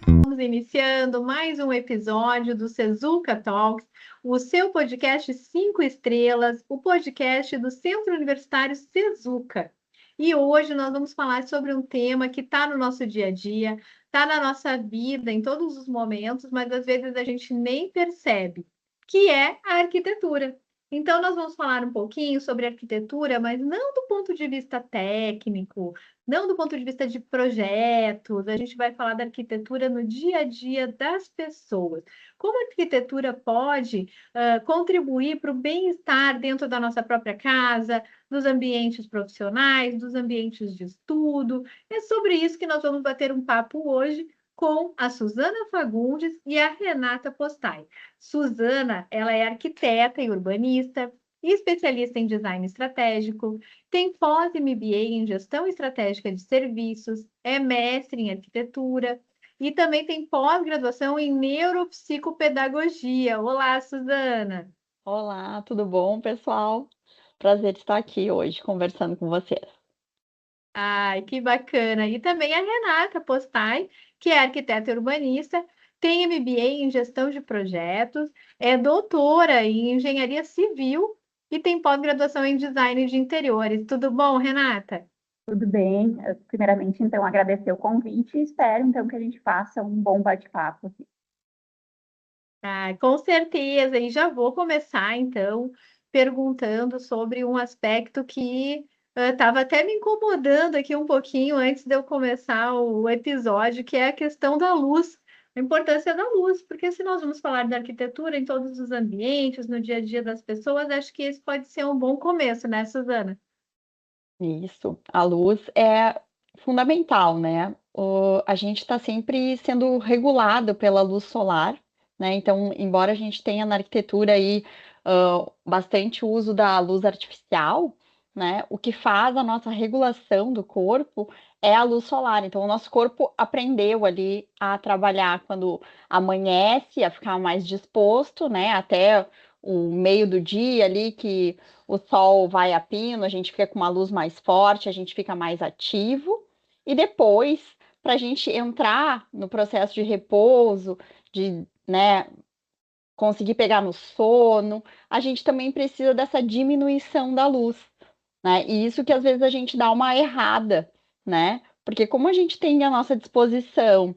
Estamos iniciando mais um episódio do Sezuca Talks, o seu podcast 5 estrelas, o podcast do Centro Universitário Sezuca. E hoje nós vamos falar sobre um tema que está no nosso dia a dia, está na nossa vida em todos os momentos, mas às vezes a gente nem percebe, que é a arquitetura. Então, nós vamos falar um pouquinho sobre arquitetura, mas não do ponto de vista técnico, não do ponto de vista de projetos, a gente vai falar da arquitetura no dia a dia das pessoas. Como a arquitetura pode contribuir para o bem-estar dentro da nossa própria casa, dos ambientes profissionais, dos ambientes de estudo. É sobre isso que nós vamos bater um papo hoje com a Suzana Fagundes e a Renata Postai. Suzana, ela é arquiteta e urbanista, especialista em design estratégico, tem pós-MBA em gestão estratégica de serviços, é mestre em arquitetura e também tem pós-graduação em neuropsicopedagogia. Olá, Suzana! Olá, tudo bom, pessoal? Prazer estar aqui hoje conversando com vocês. Ai, que bacana! E também a Renata Postai, que é arquiteta e urbanista, tem MBA em gestão de projetos, é doutora em engenharia civil e tem pós-graduação em design de interiores. Tudo bom, Renata? Tudo bem. Primeiramente, então, agradecer o convite e espero, então, que a gente faça um bom bate-papo aqui. Ah, com certeza, e já vou começar então perguntando sobre um aspecto que estava até me incomodando aqui um pouquinho antes de eu começar o episódio, que é a questão da luz, a importância da luz, porque se nós vamos falar da arquitetura em todos os ambientes, no dia a dia das pessoas, acho que esse pode ser um bom começo, né, Suzana? Isso, a luz é fundamental, né? A gente está sempre sendo regulado pela luz solar, né? Então, embora a gente tenha na arquitetura aí bastante uso da luz artificial, né? O que faz a nossa regulação do corpo é a luz solar. Então, o nosso corpo aprendeu ali a trabalhar quando amanhece, a ficar mais disposto, né? Até o meio do dia ali que o sol vai a pino, a gente fica com uma luz mais forte, a gente fica mais ativo, e depois, para a gente entrar no processo de repouso, de, né, conseguir pegar no sono, a gente também precisa dessa diminuição da luz, né? E isso que às vezes a gente dá uma errada, né? Porque como a gente tem à nossa disposição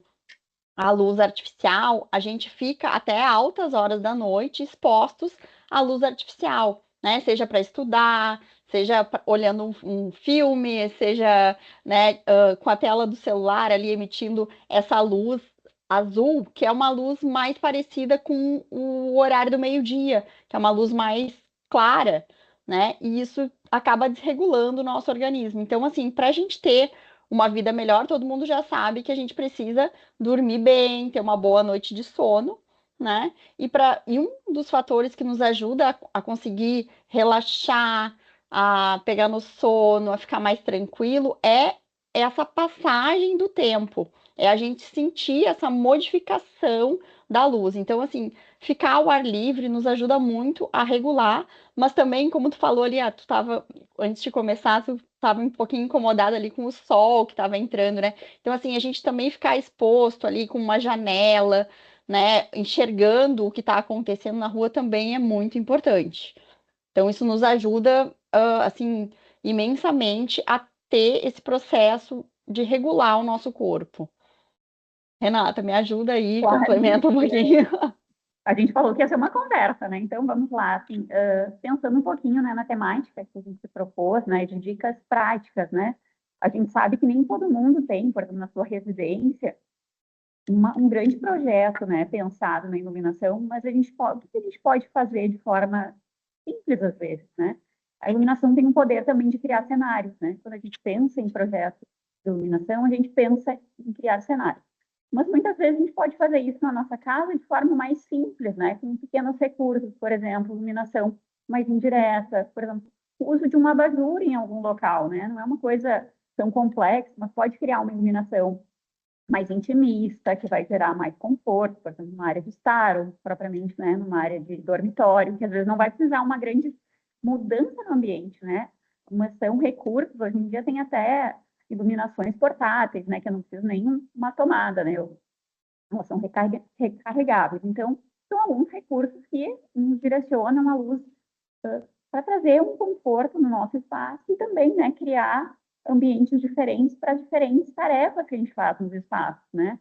a luz artificial, a gente fica até altas horas da noite expostos à luz artificial, né? Seja para estudar, seja olhando um filme, seja, né, com a tela do celular ali emitindo essa luz azul, que é uma luz mais parecida com o horário do meio-dia, que é uma luz mais clara, né? E isso acaba desregulando o nosso organismo. Então, assim, para a gente ter uma vida melhor, todo mundo já sabe que a gente precisa dormir bem, ter uma boa noite de sono, né? E um dos fatores que nos ajuda a conseguir relaxar, a pegar no sono, a ficar mais tranquilo, é essa passagem do tempo. É a gente sentir essa modificação da luz. Então, assim, ficar ao ar livre nos ajuda muito a regular, mas também, como tu falou ali, tu tava, antes de começar, tu estava um pouquinho incomodada ali com o sol que estava entrando, né? Então, assim, a gente também ficar exposto ali com uma janela, né? Enxergando o que está acontecendo na rua também é muito importante. Então, isso nos ajuda, assim, imensamente a ter esse processo de regular o nosso corpo. Renata, me ajuda aí, Claro. complementa um pouquinho. A gente falou que ia ser uma conversa, né? Então, vamos lá, assim, pensando um pouquinho, né, na temática que a gente se propôs, né, de dicas práticas, né? A gente sabe que nem todo mundo tem, por exemplo, na sua residência, um grande projeto, né, pensado na iluminação, mas o que a gente pode fazer de forma simples, às vezes, né? A iluminação tem um poder também de criar cenários, né? Quando a gente pensa em projetos de iluminação, a gente pensa em criar cenários. Mas muitas vezes a gente pode fazer isso na nossa casa de forma mais simples, né? Com pequenos recursos, por exemplo, iluminação mais indireta, por exemplo, o uso de uma abajur em algum local, né? Não é uma coisa tão complexa, mas pode criar uma iluminação mais intimista, que vai gerar mais conforto, por exemplo, numa área de estar, ou propriamente, né, numa área de dormitório, que às vezes não vai precisar uma grande mudança no ambiente, né? Mas são recursos, hoje em dia tem até iluminações portáteis, né, que eu não preciso nem uma tomada, né, elas são recarregáveis. Então, são alguns recursos que nos direcionam a luz para trazer um conforto no nosso espaço e também, né, criar ambientes diferentes para diferentes tarefas que a gente faz nos espaços, né?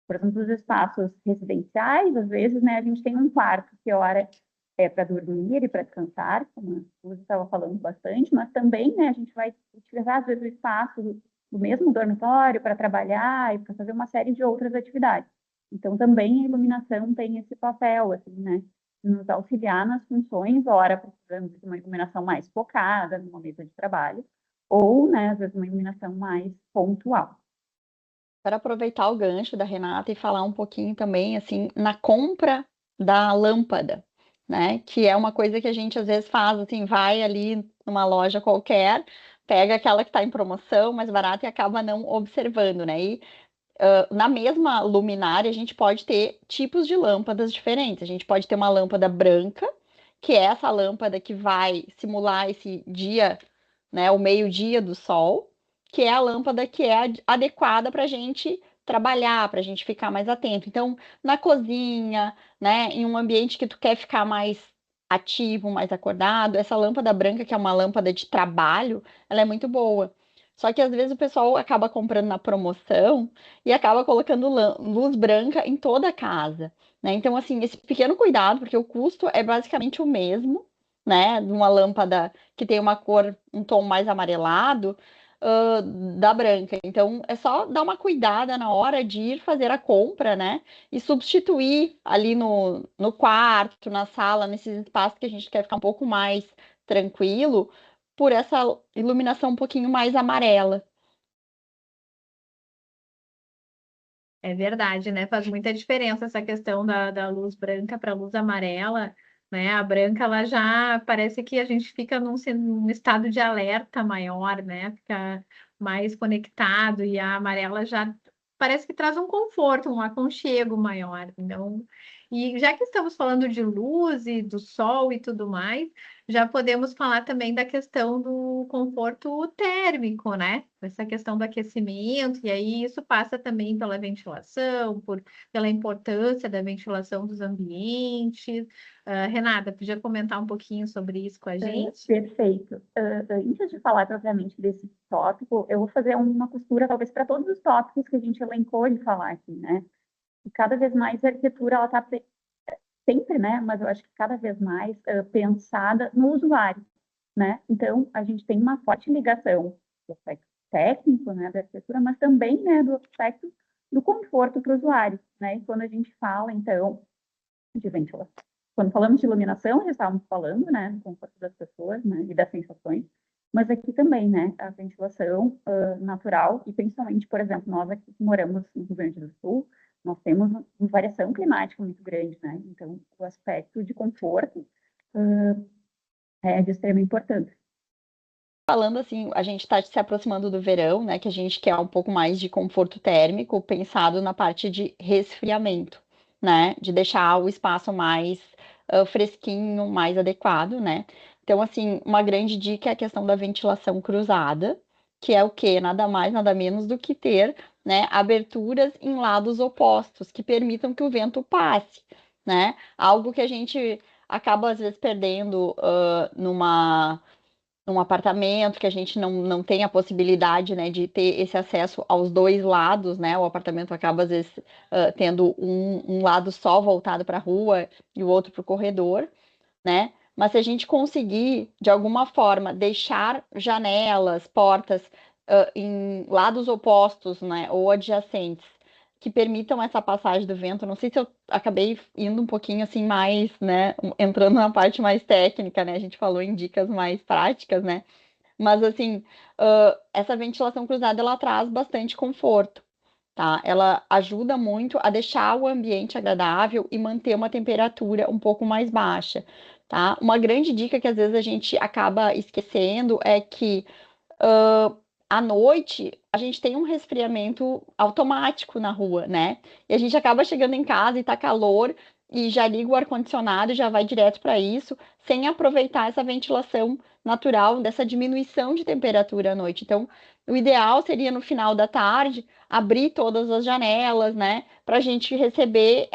Por exemplo, os espaços residenciais, às vezes, né, a gente tem um quarto que hora é para dormir e para descansar, como você estava falando bastante, mas também, né, a gente vai utilizar, às vezes, o espaço do mesmo dormitório para trabalhar e para fazer uma série de outras atividades. Então, também a iluminação tem esse papel, assim, né, de nos auxiliar nas funções, ora precisamos de uma iluminação mais focada numa mesa de trabalho, ou, né, às vezes, uma iluminação mais pontual. Para aproveitar o gancho da Renata e falar um pouquinho também, assim, na compra da lâmpada, né? Que é uma coisa que a gente às vezes faz, assim, vai ali numa loja qualquer, pega aquela que está em promoção, mais barata e acaba não observando, né? E na mesma luminária a gente pode ter tipos de lâmpadas diferentes. A gente pode ter uma lâmpada branca, que é essa lâmpada que vai simular esse dia, né, o meio-dia do sol, que é a lâmpada que é adequada para a gente trabalhar, para a gente ficar mais atento. Então, na cozinha, né, em um ambiente que tu quer ficar mais ativo, mais acordado, essa lâmpada branca, que é uma lâmpada de trabalho, ela é muito boa. Só que às vezes o pessoal acaba comprando na promoção e acaba colocando luz branca em toda a casa, né? Então, assim, esse pequeno cuidado, porque o custo é basicamente o mesmo, né? De uma lâmpada que tem uma cor, um tom mais amarelado, ah, da branca. Então, é só dar uma cuidada na hora de ir fazer a compra, né? E substituir ali no quarto, na sala, nesses espaços que a gente quer ficar um pouco mais tranquilo, por essa iluminação um pouquinho mais amarela. É verdade, né? Faz muita diferença essa questão da luz branca para a luz amarela, né? A branca, ela já parece que a gente fica num estado de alerta maior, né? Fica mais conectado, e a amarela já parece que traz um conforto, um aconchego maior. Então, e já que estamos falando de luz e do sol e tudo mais, já podemos falar também da questão do conforto térmico, né? Essa questão do aquecimento, e aí isso passa também pela ventilação, pela importância da ventilação dos ambientes. Renata, podia comentar um pouquinho sobre isso com a gente? Perfeito. Antes de falar propriamente desse tópico, eu vou fazer uma costura, talvez, para todos os tópicos que a gente elencou de falar aqui, né? E cada vez mais a arquitetura, ela está sempre, né? Mas eu acho que cada vez mais pensada no usuário, né? Então, a gente tem uma forte ligação do aspecto técnico, né, da arquitetura, mas também, né, do aspecto do conforto para o usuário, né? E quando a gente fala, então, de ventilação, quando falamos de iluminação, já estávamos falando, né, do conforto das pessoas, né, e das sensações, mas aqui também, né, a ventilação natural, e principalmente, por exemplo, nós aqui que moramos no Rio Grande do Sul, nós temos uma variação climática muito grande, né, então o aspecto de conforto é de extrema importância. Falando assim, a gente está se aproximando do verão, né? Que a gente quer um pouco mais de conforto térmico, pensado na parte de resfriamento, né? De deixar o espaço mais fresquinho, mais adequado, né? Então, assim, uma grande dica é a questão da ventilação cruzada, que é o quê? Nada mais, nada menos do que ter, né, aberturas em lados opostos, que permitam que o vento passe, né? Algo que a gente acaba, às vezes, perdendo num apartamento que a gente não tem a possibilidade, né, de ter esse acesso aos dois lados, né? O apartamento acaba, às vezes, tendo um lado só voltado para a rua e o outro para o corredor, né? Mas se a gente conseguir, de alguma forma, deixar janelas, portas, em lados opostos, né, ou adjacentes, que permitam essa passagem do vento. Não sei se eu acabei indo um pouquinho assim mais, né, entrando na parte mais técnica, né? A gente falou em dicas mais práticas, né? Mas assim, essa ventilação cruzada ela traz bastante conforto, tá? Ela ajuda muito a deixar o ambiente agradável e manter uma temperatura um pouco mais baixa, tá? Uma grande dica que às vezes a gente acaba esquecendo é que à noite a gente tem um resfriamento automático na rua, né? E a gente acaba chegando em casa e tá calor e já liga o ar-condicionado e já vai direto para isso, sem aproveitar essa ventilação natural, dessa diminuição de temperatura à noite. Então, o ideal seria no final da tarde abrir todas as janelas, né, para a gente receber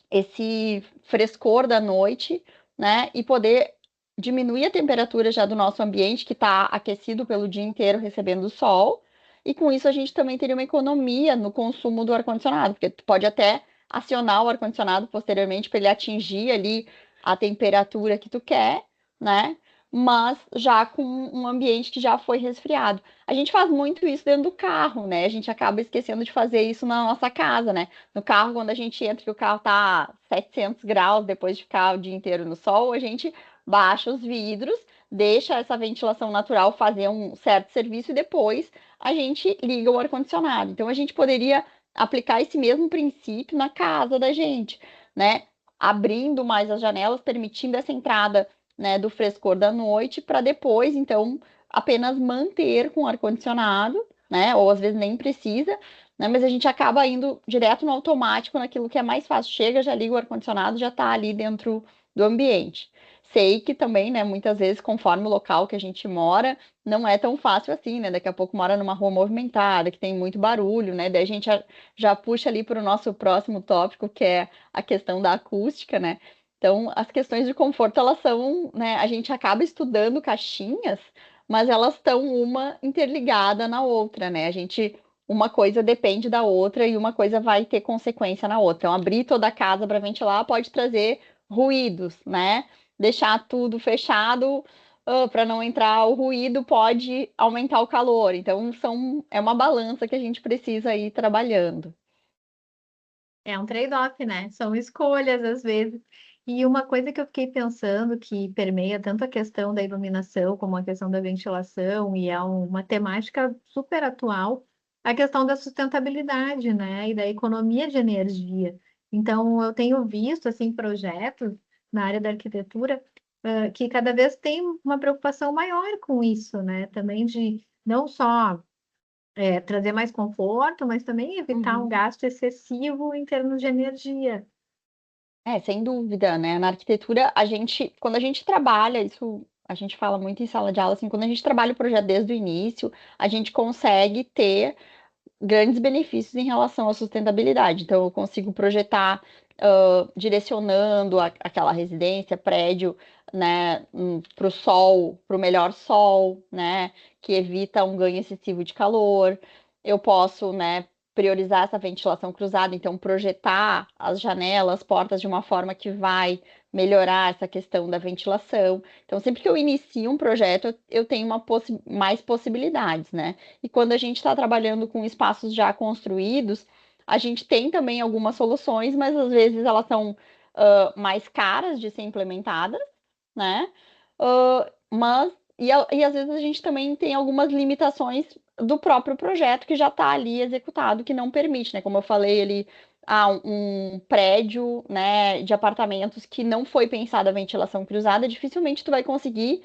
esse frescor da noite, né, e poder diminuir a temperatura já do nosso ambiente, que está aquecido pelo dia inteiro recebendo sol, e com isso a gente também teria uma economia no consumo do ar-condicionado, porque tu pode até acionar o ar-condicionado posteriormente para ele atingir ali a temperatura que tu quer, né? Mas já com um ambiente que já foi resfriado. A gente faz muito isso dentro do carro, né? A gente acaba esquecendo de fazer isso na nossa casa, né? No carro, quando a gente entra, que o carro tá 700 graus depois de ficar o dia inteiro no sol, a gente baixa os vidros, deixa essa ventilação natural fazer um certo serviço e depois a gente liga o ar-condicionado. Então, a gente poderia aplicar esse mesmo princípio na casa da gente, né? Abrindo mais as janelas, permitindo essa entrada, né, do frescor da noite, para depois, então, apenas manter com ar-condicionado, né? Ou às vezes nem precisa, né? Mas a gente acaba indo direto no automático, naquilo que é mais fácil. Chega, já liga o ar-condicionado, já está ali dentro do ambiente. Sei que também, né, muitas vezes, conforme o local que a gente mora, não é tão fácil assim, né? Daqui a pouco mora numa rua movimentada, que tem muito barulho, né? Daí a gente já puxa ali para o nosso próximo tópico, que é a questão da acústica, né? Então, as questões de conforto, elas são, né? A gente acaba estudando caixinhas, mas elas estão uma interligada na outra, né? A gente uma coisa depende da outra e uma coisa vai ter consequência na outra. Então, abrir toda a casa para ventilar pode trazer ruídos, né? Deixar tudo fechado, para não entrar o ruído pode aumentar o calor. Então, é uma balança que a gente precisa ir trabalhando. É um trade-off, né? São escolhas às vezes. E uma coisa que eu fiquei pensando que permeia tanto a questão da iluminação como a questão da ventilação, e é uma temática super atual, a questão da sustentabilidade, né? E da economia de energia. Então, eu tenho visto assim projetos na área da arquitetura que cada vez tem uma preocupação maior com isso, né? Também de não só trazer mais conforto, mas também evitar um Uhum. gasto excessivo em termos de energia. Sem dúvida, né? Na arquitetura, quando a gente trabalha, isso a gente fala muito em sala de aula, assim, quando a gente trabalha o projeto desde o início, a gente consegue ter grandes benefícios em relação à sustentabilidade. Então, eu consigo projetar direcionando aquela residência, prédio, né, para o sol, para o melhor sol, né, que evita um ganho excessivo de calor. Eu posso, né, priorizar essa ventilação cruzada, então projetar as janelas, portas de uma forma que vai melhorar essa questão da ventilação. Então, sempre que eu inicio um projeto, eu tenho mais possibilidades, né? E quando a gente está trabalhando com espaços já construídos, a gente tem também algumas soluções, mas às vezes elas são mais caras de ser implementadas, né? E às vezes a gente também tem algumas limitações do próprio projeto que já está ali executado, que não permite, né? Como eu falei ali, um prédio, né, de apartamentos que não foi pensada a ventilação cruzada, dificilmente tu vai conseguir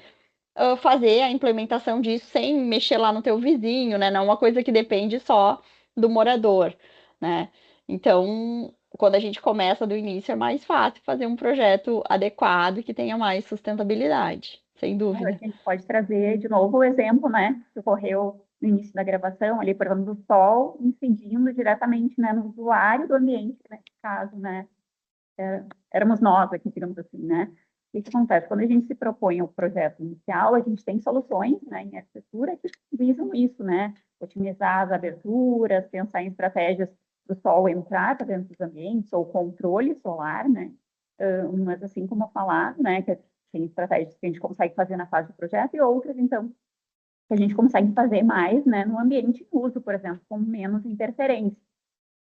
fazer a implementação disso sem mexer lá no teu vizinho, né? Não é uma coisa que depende só do morador, né? Então, quando a gente começa do início, é mais fácil fazer um projeto adequado que tenha mais sustentabilidade, sem A dúvida. gente pode trazer de novo o exemplo, né, que ocorreu no início da gravação, ali, por exemplo, do sol incidindo diretamente, né, no usuário do ambiente, nesse caso, né, éramos nós aqui, digamos assim, né. O que acontece? Quando a gente se propõe ao projeto inicial, a gente tem soluções, né, em arquitetura que visam isso, né, otimizar as aberturas, pensar em estratégias do sol entrar para dentro dos ambientes, ou controle solar, né, mas assim como eu falar, né, que tem estratégias que a gente consegue fazer na fase do projeto e outras, então, que a gente consegue fazer mais, né, no ambiente em uso, por exemplo, com menos interferência.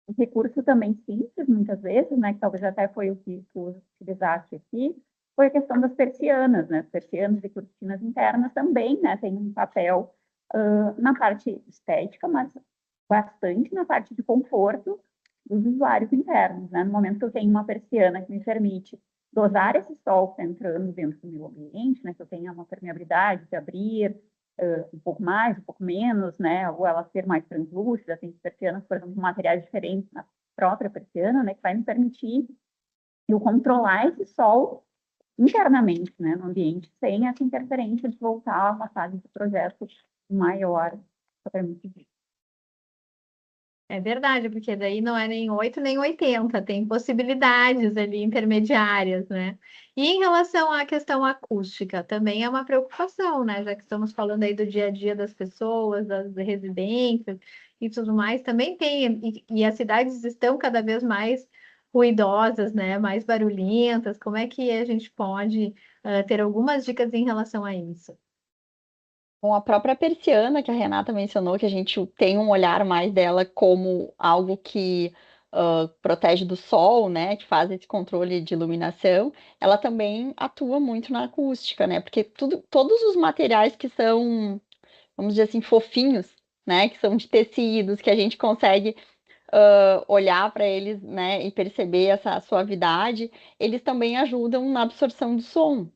Um recurso também simples, muitas vezes, né, que talvez até foi o que tu utilizaste aqui, foi a questão das persianas, né, as persianas e cortinas internas também, né, tem um papel na parte estética, mas bastante na parte de conforto dos usuários internos, né, no momento que eu tenho uma persiana que me permite dosar esse sol que está entrando dentro do meu ambiente, né, que eu tenha uma permeabilidade de abrir um pouco mais, um pouco menos, né? Ou ela ser mais translúcida, tem persianas, por exemplo, de materiais diferentes na própria persiana, né? Que vai me permitir eu controlar esse sol internamente, né, no ambiente, sem essa interferência de voltar a uma fase de projeto maior propriamente dito. É verdade, porque daí não é nem 8 nem 80, tem possibilidades ali intermediárias, né? E em relação à questão acústica, também é uma preocupação, né? Já que estamos falando aí do dia a dia das pessoas, das residências e tudo mais, também tem, e as cidades estão cada vez mais ruidosas, né? Mais barulhentas. Como é que a gente pode ter algumas dicas em relação a isso? Com a própria persiana, que a Renata mencionou, que a gente tem um olhar mais dela como algo que protege do sol, né, que faz esse controle de iluminação, ela também atua muito na acústica, né, porque todos os materiais que são, vamos dizer assim, fofinhos, né, que são de tecidos, que a gente consegue olhar para eles, né, e perceber essa suavidade, eles também ajudam na absorção do som.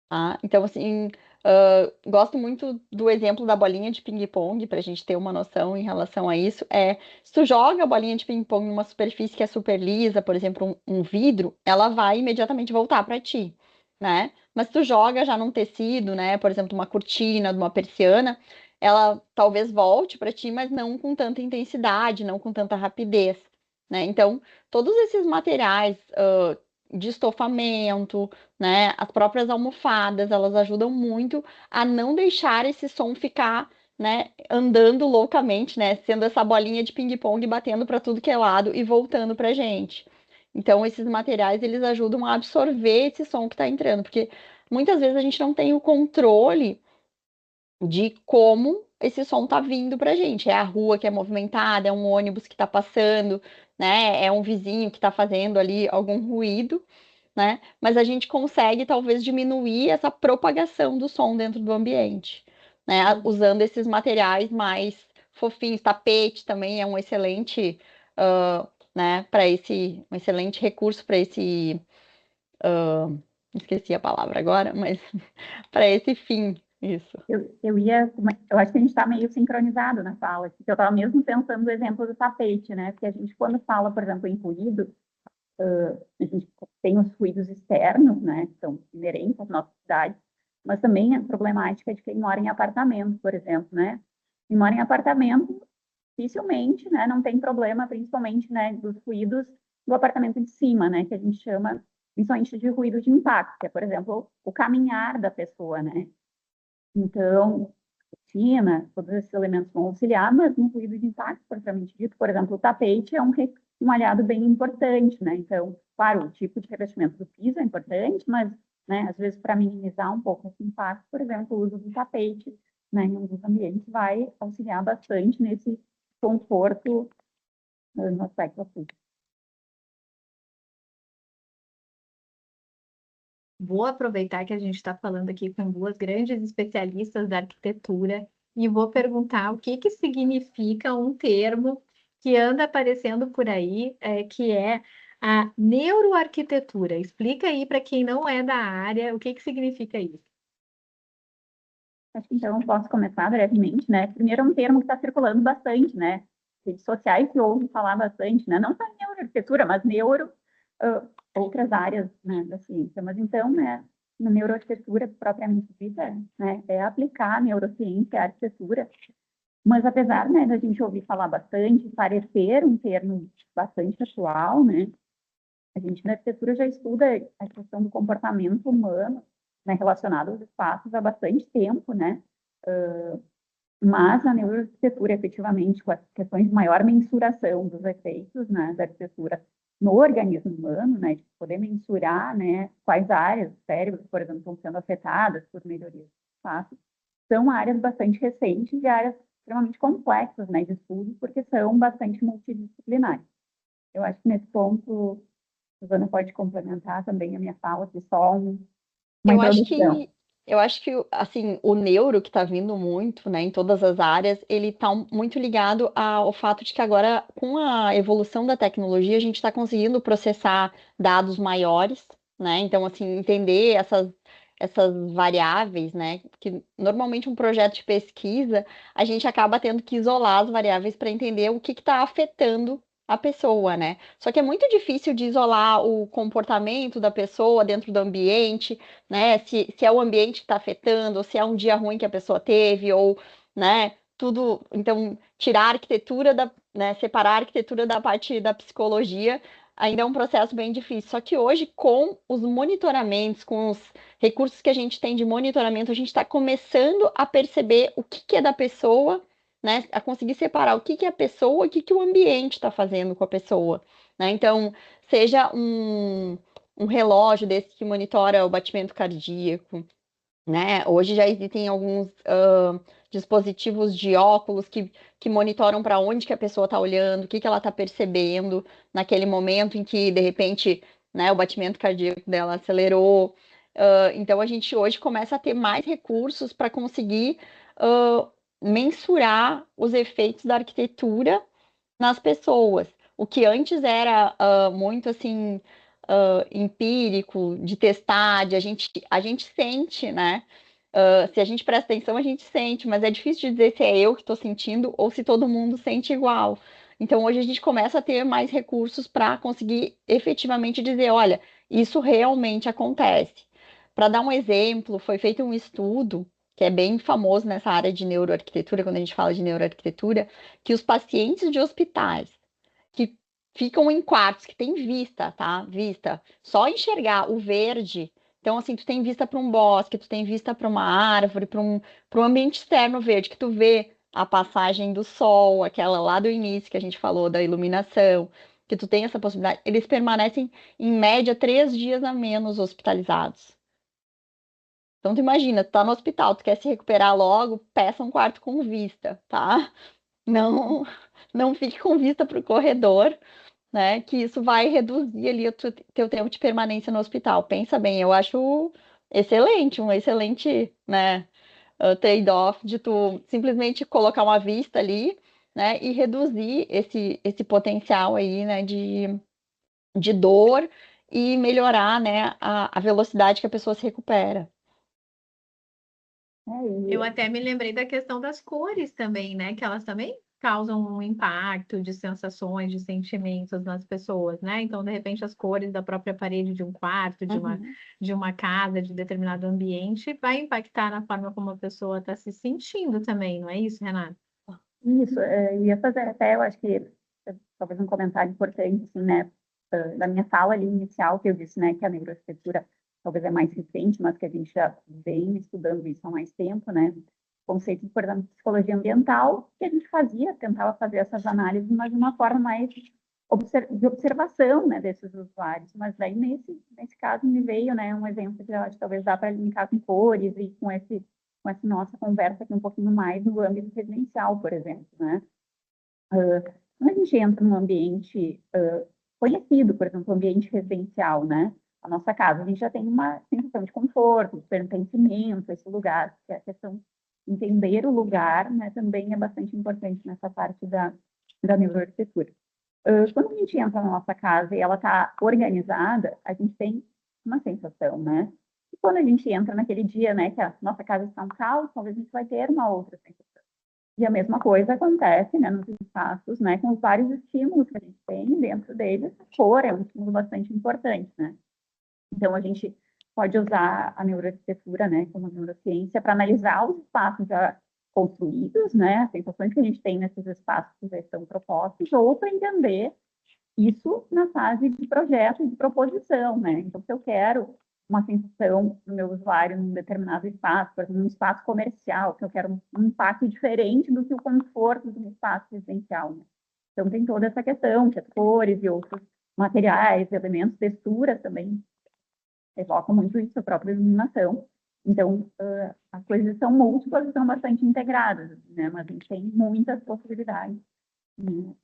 Tá? Então, assim, gosto muito do exemplo da bolinha de ping-pong, para a gente ter uma noção em relação a isso. Se tu joga a bolinha de ping-pong numa superfície que é super lisa, por exemplo, um vidro, ela vai imediatamente voltar para ti, né? Mas se tu joga já num tecido, né? Por exemplo, uma cortina, uma persiana, ela talvez volte para ti, mas não com tanta intensidade, não com tanta rapidez, né? Então, todos esses materiais, de estofamento, né? As próprias almofadas, elas ajudam muito a não deixar esse som ficar, né, andando loucamente, né, sendo essa bolinha de ping-pong batendo para tudo que é lado e voltando para a gente. Então, esses materiais, eles ajudam a absorver esse som que está entrando, porque muitas vezes a gente não tem o controle de como esse som está vindo para a gente. É a rua que é movimentada, é um ônibus que está passando, né, é um vizinho que está fazendo ali algum ruído, né? Mas a gente consegue talvez diminuir essa propagação do som dentro do ambiente, né? Usando esses materiais mais fofinhos. Tapete também é um excelente, né? Para um excelente recurso para esse, esqueci a palavra agora, mas para esse fim, isso. Eu acho que a gente está meio sincronizado na fala, porque eu estava mesmo pensando no exemplo do tapete, né? Porque a gente, quando fala, por exemplo, em ruído, a gente tem os ruídos externos, né, que são inerentes às nossas cidades, mas também a problemática de quem mora em apartamento, por exemplo, né? Quem mora em apartamento, dificilmente, né, não tem problema, principalmente, né, dos ruídos do apartamento de cima, né, que a gente chama principalmente de ruído de impacto, que é, por exemplo, o caminhar da pessoa, né? Então, rotina, todos esses elementos vão auxiliar, mas no ruído de impacto, propriamente dito, por exemplo, o tapete é um aliado bem importante, né? Então, claro, o tipo de revestimento do piso é importante, mas, né, às vezes, para minimizar um pouco esse impacto, por exemplo, o uso do tapete, né, em alguns ambientes vai auxiliar bastante nesse conforto, no aspecto acústico. Vou aproveitar que a gente está falando aqui com duas grandes especialistas da arquitetura e vou perguntar o que que significa um termo que anda aparecendo por aí, que é a neuroarquitetura. Explica aí para quem não é da área o que que significa isso. Acho que então eu posso começar brevemente, né? Primeiro é um termo que está circulando bastante, né? Redes sociais que ouvem falar bastante, né? Não só em neuroarquitetura, mas outras áreas, né, da ciência. Mas então, né, na neuroarquitetura propriamente dita, né, é aplicar a neurociência à arquitetura. Mas apesar, né, da gente ouvir falar bastante, parecer um termo bastante atual, né? A gente na arquitetura já estuda a questão do comportamento humano, né, relacionado aos espaços há bastante tempo, né? Mas a neuroarquitetura, efetivamente, com as questões de maior mensuração dos efeitos, né, da arquitetura no organismo humano, né, de poder mensurar, né, quais áreas do cérebro, por exemplo, estão sendo afetadas por melhorias do espaço, são áreas bastante recentes e áreas extremamente complexas, né, de estudo, porque são bastante multidisciplinares. Eu acho que nesse ponto, a Susana pode complementar também a minha fala, aqui só uma Eu acho introdução. que eu acho que assim, o neuro que está vindo muito, né, em todas as áreas, ele está muito ligado ao fato de que agora, com a evolução da tecnologia, a gente está conseguindo processar dados maiores, né? Então, assim, entender essas variáveis, né? Que normalmente um projeto de pesquisa, a gente acaba tendo que isolar as variáveis para entender o que está afetando, a pessoa, né? Só que é muito difícil de isolar o comportamento da pessoa dentro do ambiente, né? Se é o ambiente que está afetando, ou se é um dia ruim que a pessoa teve, ou, né? Tudo. Então, tirar a arquitetura né? Separar a arquitetura da parte da psicologia ainda é um processo bem difícil. Só que hoje, com os monitoramentos, com os recursos que a gente tem de monitoramento, a gente está começando a perceber o que é da pessoa, né, a conseguir separar o que é a pessoa, o que o ambiente está fazendo com a pessoa, né? Então, seja um relógio desse que monitora o batimento cardíaco, né? Hoje já existem alguns dispositivos de óculos que monitoram para onde que a pessoa está olhando, o que ela está percebendo naquele momento em que, de repente, né, o batimento cardíaco dela acelerou. Então, a gente hoje começa a ter mais recursos para conseguir mensurar os efeitos da arquitetura nas pessoas. O que antes era muito assim empírico, de testar, a gente sente, né? Se a gente presta atenção, a gente sente, mas é difícil de dizer se é eu que estou sentindo ou se todo mundo sente igual. Então, hoje a gente começa a ter mais recursos para conseguir efetivamente dizer, olha, isso realmente acontece. Para dar um exemplo, foi feito um estudo que é bem famoso nessa área de neuroarquitetura, quando a gente fala de neuroarquitetura, que os pacientes de hospitais que ficam em quartos que tem vista, tá? Vista, só enxergar o verde. Então, assim, tu tem vista para um bosque, tu tem vista para uma árvore, para um ambiente externo verde, que tu vê a passagem do sol, aquela lá do início que a gente falou da iluminação, que tu tem essa possibilidade, eles permanecem, em média, 3 dias a menos hospitalizados. Então, tu imagina, tu tá no hospital, tu quer se recuperar logo, peça um quarto com vista, tá? Não, não fique com vista para o corredor, né? Que isso vai reduzir ali o teu tempo de permanência no hospital. Pensa bem, eu acho excelente, um excelente, né, trade-off de tu simplesmente colocar uma vista ali, né, e reduzir esse potencial aí, né, de dor e melhorar, né, a velocidade que a pessoa se recupera. Eu até me lembrei da questão das cores também, né? Que elas também causam um impacto de sensações, de sentimentos nas pessoas, né? Então, de repente, as cores da própria parede de um quarto, Uhum. de uma casa, de determinado ambiente, vai impactar na forma como a pessoa está se sentindo também, não é isso, Renata? Isso, ia fazer até, eu acho que talvez um comentário importante, assim, né, da minha fala ali inicial, que eu disse, né, que a neuroarquitetura talvez é mais recente, mas que a gente já vem estudando isso há mais tempo, né, conceitos, por exemplo, de psicologia ambiental, que a gente tentava fazer essas análises, mas de uma forma mais de observação, né, desses usuários, mas daí nesse caso me veio, né, um exemplo que eu acho que talvez dá para linkar com cores e com essa nossa conversa aqui um pouquinho mais no âmbito residencial, por exemplo, né? Quando a gente entra num ambiente conhecido, por exemplo, ambiente residencial, né? A nossa casa, a gente já tem uma sensação de conforto, de pertencimento a esse lugar, que é a questão de entender o lugar, né, também é bastante importante nessa parte da neuroarquitetura. Quando a gente entra na nossa casa e ela está organizada, a gente tem uma sensação, né? E quando a gente entra naquele dia, né, que a nossa casa está um caos, talvez a gente vai ter uma outra sensação. E a mesma coisa acontece, né, nos espaços, né, com os vários estímulos que a gente tem dentro deles. A cor é um estímulo bastante importante, né? Então, a gente pode usar a neuroarquitetura, né, como neurociência, para analisar os espaços já construídos, né, as sensações que a gente tem nesses espaços que já estão propostos, ou para entender isso na fase de projeto e de proposição, né? Então, se eu quero uma sensação do meu usuário num determinado espaço, por exemplo, num espaço comercial, que eu quero um impacto diferente do que o conforto de um espaço residencial, né? Então, tem toda essa questão, que as cores e outros materiais, elementos, texturas também evocam muito isso, a própria iluminação. Então, as coisas são múltiplas e são bastante integradas, né? Mas a gente tem muitas possibilidades, né,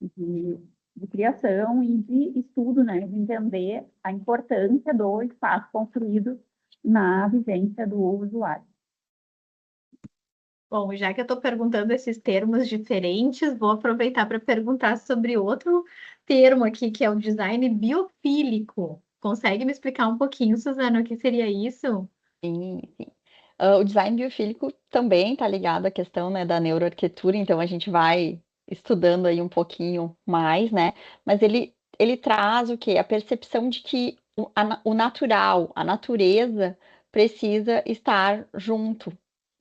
de, de criação e de estudo, né, de entender a importância do espaço construído na vivência do usuário. Bom, já que eu estou perguntando esses termos diferentes, vou aproveitar para perguntar sobre outro termo aqui, que é o design biofílico. Consegue me explicar um pouquinho, Suzana, o que seria isso? Sim, sim. O design biofílico também está ligado à questão, né, da neuroarquitetura, então a gente vai estudando aí um pouquinho mais, né? Mas ele traz o quê? A percepção de que o natural, a natureza precisa estar junto,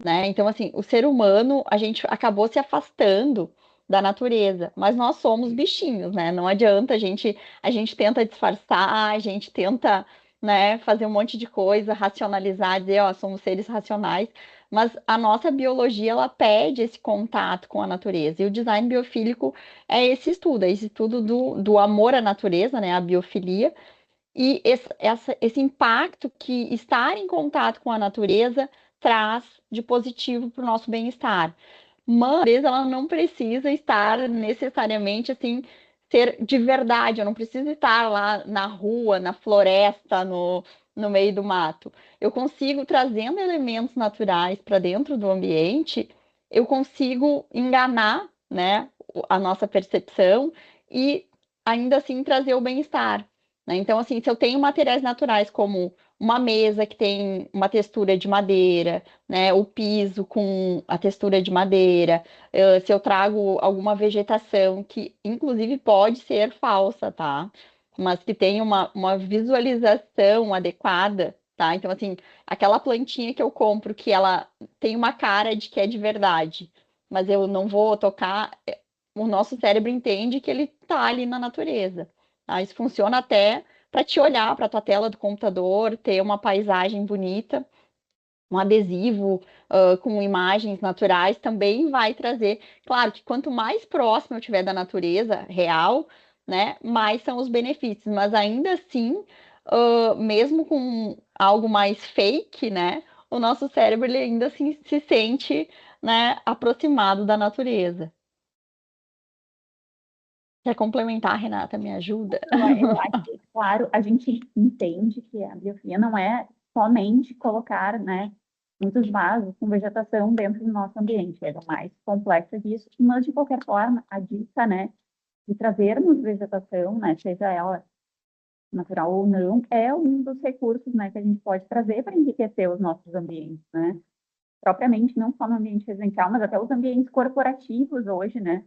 né? Então, assim, o ser humano, a gente acabou se afastando da natureza, mas nós somos bichinhos, né? Não adianta a gente tenta disfarçar, a gente tenta, né, fazer um monte de coisa, racionalizar, dizer, ó, somos seres racionais, mas a nossa biologia, ela pede esse contato com a natureza, e o design biofílico é esse estudo do amor à natureza, né, a biofilia, e esse impacto que estar em contato com a natureza traz de positivo para o nosso bem-estar. Mas a natureza, ela não precisa estar necessariamente assim, ser de verdade. Eu não preciso estar lá na rua, na floresta, no meio do mato. Eu consigo, trazendo elementos naturais para dentro do ambiente, eu consigo enganar, né, a nossa percepção e ainda assim trazer o bem-estar, né? Então, assim, se eu tenho materiais naturais como uma mesa que tem uma textura de madeira, né, o piso com a textura de madeira, se eu trago alguma vegetação que, inclusive, pode ser falsa, tá? Mas que tem uma visualização adequada, tá? Então, assim, aquela plantinha que eu compro que ela tem uma cara de que é de verdade, mas eu não vou tocar, o nosso cérebro entende que ele tá ali na natureza. Tá? Isso funciona até para te olhar para a tua tela do computador, ter uma paisagem bonita, um adesivo com imagens naturais também vai trazer. Claro que quanto mais próximo eu tiver da natureza real, né, mais são os benefícios, mas ainda assim, mesmo com algo mais fake, né, o nosso cérebro ele ainda se sente, né, aproximado da natureza. Quer complementar, Renata? Me ajuda? Eu acho que, claro, a gente entende que a biofilia não é somente colocar, né, muitos vasos com vegetação dentro do nosso ambiente, é mais complexa disso, mas de qualquer forma, a dica, né, de trazermos vegetação, né, seja ela natural ou não, é um dos recursos, né, que a gente pode trazer para enriquecer os nossos ambientes, né, propriamente não só no ambiente residencial, mas até os ambientes corporativos hoje, né,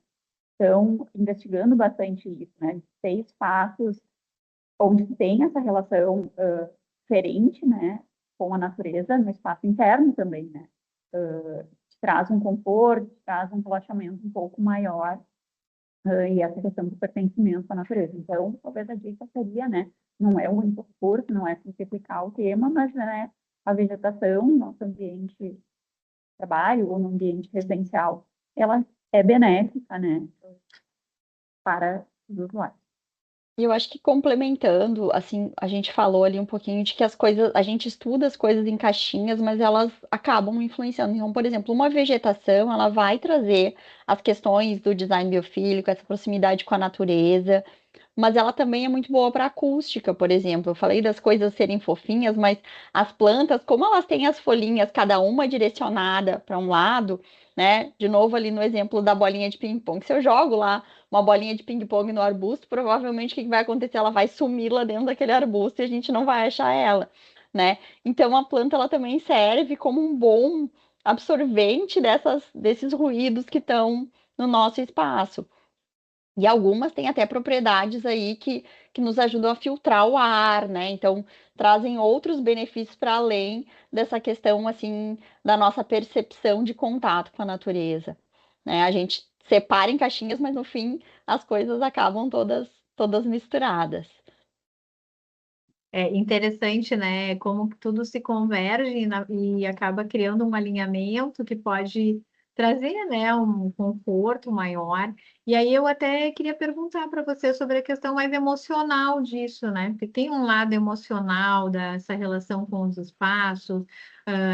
estão investigando bastante isso, né, ter espaços onde tem essa relação diferente, né, com a natureza, no espaço interno também, né, traz um conforto, traz um relaxamento um pouco maior, e essa questão do pertencimento à natureza. Então, talvez a dica seria, né, não é o único recurso, não é simplificar o tema, mas, né, a vegetação no nosso ambiente de trabalho ou no ambiente residencial, ela é benéfica, né, para os usuários. E eu acho que complementando, assim, a gente falou ali um pouquinho de que as coisas, a gente estuda as coisas em caixinhas, mas elas acabam influenciando. Então, por exemplo, uma vegetação, ela vai trazer as questões do design biofílico, essa proximidade com a natureza, mas ela também é muito boa para acústica, por exemplo. Eu falei das coisas serem fofinhas, mas as plantas, como elas têm as folhinhas, cada uma direcionada para um lado, né? De novo, ali no exemplo da bolinha de ping-pong. Se eu jogo lá uma bolinha de ping-pong no arbusto, provavelmente o que vai acontecer? Ela vai sumir lá dentro daquele arbusto e a gente não vai achar ela, né? Então a planta ela também serve como um bom absorvente desses ruídos que estão no nosso espaço. E algumas têm até propriedades aí que nos ajudam a filtrar o ar, né? Então, trazem outros benefícios para além dessa questão, assim, da nossa percepção de contato com a natureza, né? A gente separa em caixinhas, mas no fim as coisas acabam todas misturadas. É interessante, né? Como que tudo se converge e acaba criando um alinhamento que pode trazer, né, um conforto maior. E aí eu até queria perguntar para você sobre a questão mais emocional disso, né? Porque tem um lado emocional dessa relação com os espaços.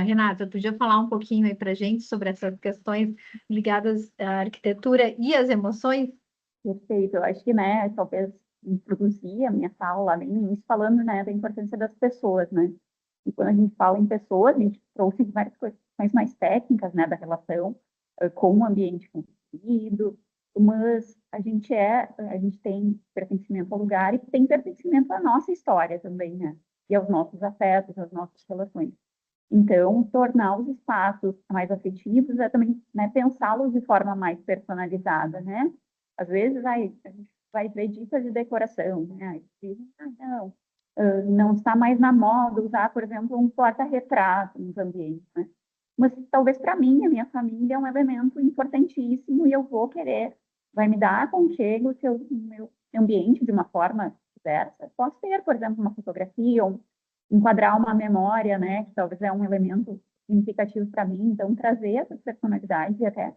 Renata, tu podia falar um pouquinho aí para gente sobre essas questões ligadas à arquitetura e às emoções? Perfeito, eu acho que, né, talvez introduzir a minha fala lá bem no início falando, né, da importância das pessoas, né, e quando a gente fala em pessoas, a gente trouxe várias questões mais técnicas, né, da relação com o ambiente construído, mas a gente tem pertencimento ao lugar e tem pertencimento à nossa história também, né, e aos nossos afetos, às nossas relações. Então, tornar os espaços mais afetivos é também, né, pensá-los de forma mais personalizada, né? Às vezes, a gente vai ver dicas de decoração, né? Aí dizem, não, não está mais na moda usar, por exemplo, um porta-retrato nos ambientes, né? Mas talvez para mim, a minha família é um elemento importantíssimo e eu vou querer, vai me dar aconchego se eu, no meu ambiente de uma forma diversa. Posso ter, por exemplo, uma fotografia, enquadrar uma memória, né, que talvez é um elemento significativo para mim, então trazer essas personalidades e até,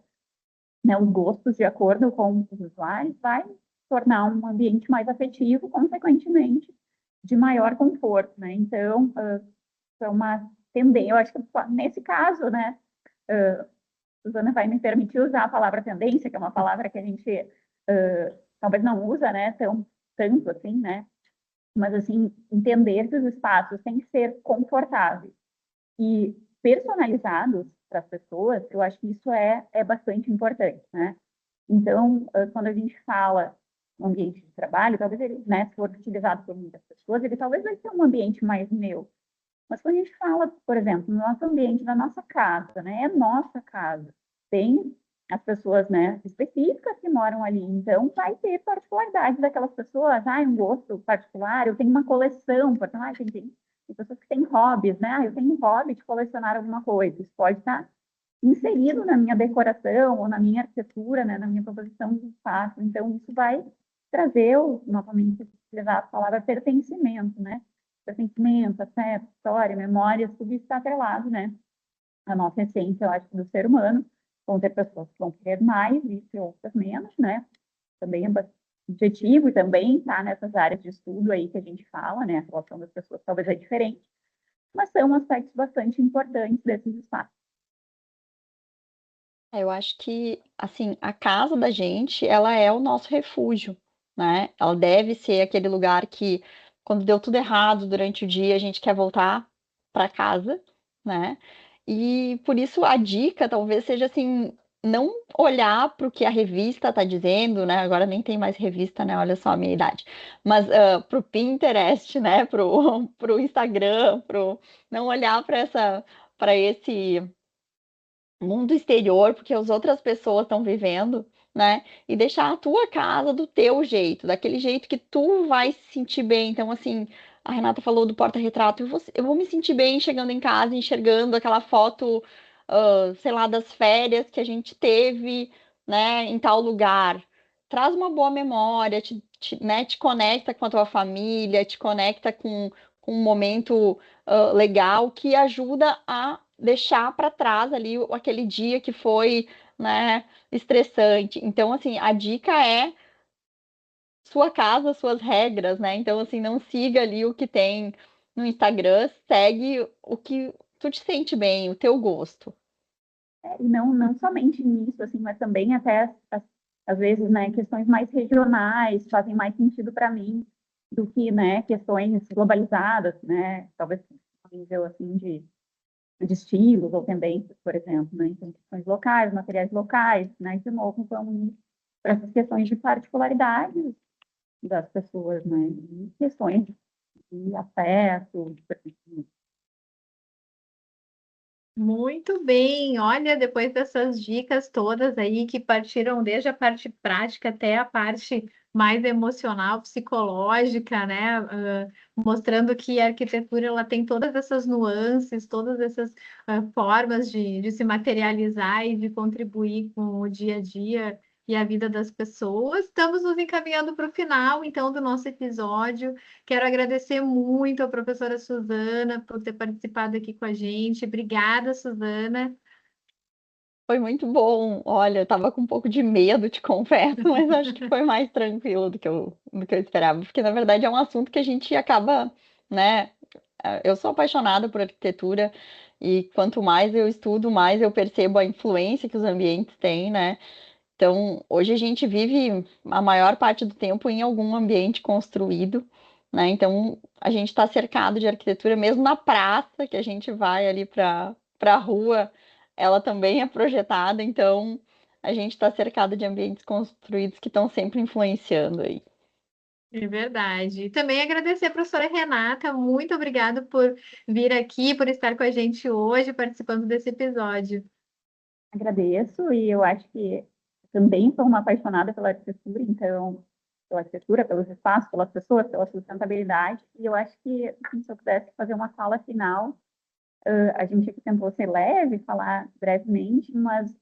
né, os gostos de acordo com os usuários vai tornar um ambiente mais afetivo, consequentemente, de maior conforto, né? Então, é uma tendência, eu acho que nesse caso, né, Suzana vai me permitir usar a palavra tendência, que é uma palavra que a gente talvez não usa, né, tanto assim, né, mas assim, entender que os espaços têm que ser confortáveis e personalizados para as pessoas, eu acho que isso é bastante importante, né? Então, quando a gente fala no ambiente de trabalho, talvez ele, né, se for utilizado por muitas pessoas, ele talvez vai ser um ambiente mais meu. Mas quando a gente fala, por exemplo, no nosso ambiente, da nossa casa, né, é nossa casa, tem as pessoas, né, específicas que moram ali, então vai ter particularidades daquelas pessoas, um gosto particular, eu tenho uma coleção, tem pessoas que têm hobbies, né, eu tenho um hobby de colecionar alguma coisa, isso pode estar inserido na minha decoração ou na minha arquitetura, né, na minha composição de espaço, então isso vai trazer, novamente, utilizar a palavra pertencimento, né, pertencimento, afeto, história, memória, tudo isso está atrelado, né? A nossa essência, eu acho, do ser humano. Vão ter pessoas que vão querer mais isso e outras menos, né? Também é bastante objetivo e também está nessas áreas de estudo aí que a gente fala, né? A relação das pessoas talvez é diferente, mas são aspectos bastante importantes desses espaços. Eu acho que, assim, a casa da gente, ela é o nosso refúgio, né? Ela deve ser aquele lugar que, quando deu tudo errado durante o dia, a gente quer voltar para casa, né? E por isso a dica talvez seja assim, não olhar para o que a revista está dizendo, né? Agora nem tem mais revista, né? Olha só a minha idade. Mas para o Pinterest, né? Pro Instagram, não olhar para esse mundo exterior, porque as outras pessoas estão vivendo, né? E deixar a tua casa do teu jeito, daquele jeito que tu vai se sentir bem. Então, assim, a Renata falou do porta-retrato, eu vou me sentir bem chegando em casa, enxergando aquela foto, sei lá, das férias que a gente teve, né, em tal lugar. Traz uma boa memória, né, te conecta com a tua família, te conecta com um momento legal que ajuda a deixar para trás ali aquele dia que foi, né, estressante. Então, assim, a dica é sua casa, suas regras, né? Então, assim, não siga ali o que tem no Instagram, segue o que tu te sente bem, o teu gosto. E não somente nisso, assim, mas também até, às vezes, né, questões mais regionais fazem mais sentido para mim do que, né, questões globalizadas, né, talvez um nível, assim, de estilos ou tendências, por exemplo, né, então questões locais, materiais locais, né, de novo, vamos para essas questões de particularidades das pessoas, né, e questões de afeto, de Muito bem, olha, depois dessas dicas todas aí que partiram desde a parte prática até a parte mais emocional, psicológica, né? Mostrando que a arquitetura ela tem todas essas nuances, todas essas formas de se materializar e de contribuir com o dia a dia e a vida das pessoas. Estamos nos encaminhando para o final, então, do nosso episódio. Quero agradecer muito a professora Suzana por ter participado aqui com a gente. Obrigada, Suzana. Foi muito bom. Olha, eu tava com um pouco de medo, te confesso, mas acho que foi mais tranquilo do que eu esperava, porque na verdade é um assunto que a gente acaba, né? Eu sou apaixonada por arquitetura e quanto mais eu estudo, mais eu percebo a influência que os ambientes têm, né? Então, hoje a gente vive a maior parte do tempo em algum ambiente construído, né? Então, a gente está cercado de arquitetura, mesmo na praça, que a gente vai ali para a rua, ela também é projetada, então a gente está cercado de ambientes construídos que estão sempre influenciando aí. É verdade. E também agradecer a professora Renata, muito obrigada por vir aqui, por estar com a gente hoje, participando desse episódio. Agradeço e eu acho que também sou uma apaixonada pela arquitetura, então, pela arquitetura, pelos espaços, pelas pessoas, pela sustentabilidade, e eu acho que, assim, se eu pudesse fazer uma fala final, a gente aqui tentou ser leve, falar brevemente, mas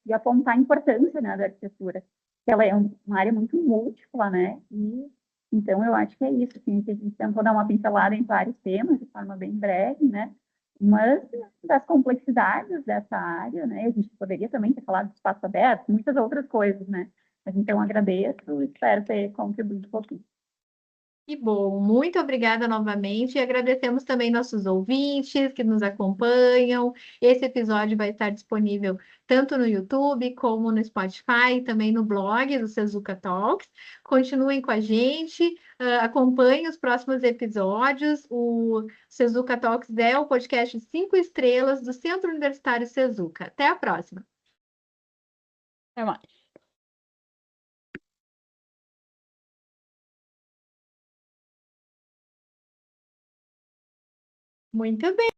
de apontar a importância, né, da arquitetura, que ela é uma área muito múltipla, né, e então eu acho que é isso, assim, que a gente tentou dar uma pincelada em vários temas de forma bem breve, né, mas das complexidades dessa área, né, a gente poderia também ter falado de espaço aberto, muitas outras coisas, né, mas então agradeço e espero ter contribuído um pouquinho. Que bom, muito obrigada novamente e agradecemos também nossos ouvintes que nos acompanham. Esse episódio vai estar disponível tanto no YouTube como no Spotify, e também no blog do Sezuka Talks. Continuem com a gente, acompanhem os próximos episódios. O Sezuka Talks é o podcast 5 estrelas do Centro Universitário Sezuka. Até a próxima. Até mais. Muito bem.